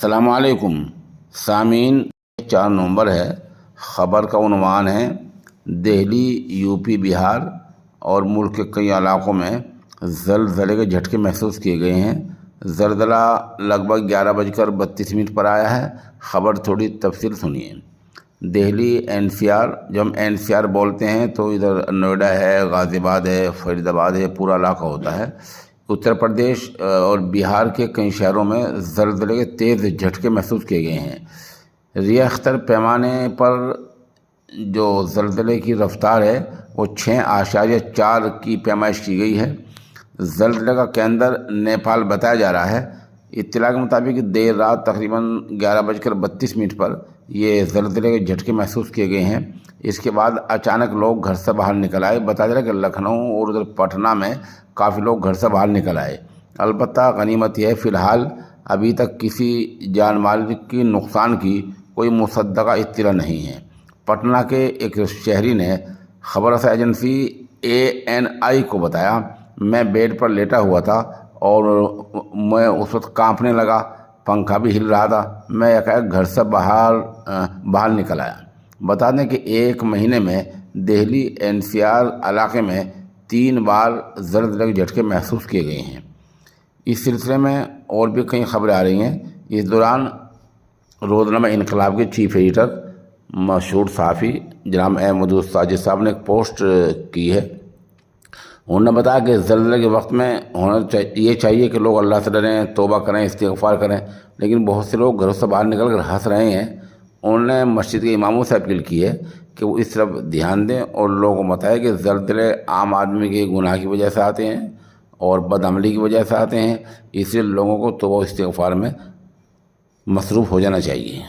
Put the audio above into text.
السلام علیکم سامعین، 4 نومبر ہے۔ خبر کا عنوان ہے دہلی، یو پی، بہار اور ملک کے کئی علاقوں میں زلزلے کے جھٹکے محسوس کیے گئے ہیں۔ زلزلہ لگ بھگ 11:32 پر آیا ہے۔ خبر تھوڑی تفصیل سنیے۔ دہلی NCR، جب ہم NCR بولتے ہیں تو ادھر نوئیڈا ہے، غازی آباد ہے، فرید آباد ہے، پورا علاقہ ہوتا ہے۔ اتر پردیش اور بہار کے کئی شہروں میں زلزلے کے تیز جھٹکے محسوس کیے گئے ہیں۔ ریختر پیمانے پر جو زلزلے کی رفتار ہے وہ 6.4 کی پیمائش کی گئی ہے۔ زلزلے کا کیندر نیپال بتایا جا رہا ہے۔ اطلاع کے مطابق دیر رات تقریباً 11:32 پر یہ زلزلے کے جھٹکے محسوس کیے گئے ہیں۔ اس کے بعد اچانک لوگ گھر سے باہر نکل آئے۔ بتایا جا رہا ہے کہ لکھنؤ اور ادھر پٹنہ میں کافی لوگ گھر سے باہر نکل آئے۔ البتہ غنیمت یہ ہے فی الحال ابھی تک کسی جان مال کی نقصان کی کوئی مصدقہ اطلاع نہیں ہے۔ پٹنہ کے ایک شہری نے خبر رساں ایجنسی ANI کو بتایا، میں بیڈ پر لیٹا ہوا تھا اور میں اس وقت کانپنے لگا، پنکھا بھی ہل رہا تھا، میں یکایک گھر سے باہر نکل آیا۔ بتا دیں کہ ایک مہینے میں دہلی NCR علاقے میں 3 بار زلزلے کے جھٹکے محسوس کیے گئے ہیں۔ اس سلسلے میں اور بھی کئی خبریں آ رہی ہیں۔ اس دوران روزنامہ انقلاب کے چیف ایڈیٹر مشہور صحافی جناب احمد ساجد صاحب نے ایک پوسٹ کی ہے۔ انہوں نے بتایا کہ زلزلے کے وقت میں یہ چاہیے کہ لوگ اللہ سے ڈریں، توبہ کریں، استغفار کریں، لیکن بہت سے لوگ گھروں سے باہر نکل کر ہنس رہے ہیں۔ انہوں نے مسجد کے اماموں سے اپیل کی ہے کہ وہ اس طرف دھیان دیں اور لوگوں کو بتائیں کہ زلزلے عام آدمی کے گناہ کی وجہ سے آتے ہیں اور بد عملی کی وجہ سے آتے ہیں، اس لیے لوگوں کو توبہ و استغفار میں مصروف ہو جانا چاہیے۔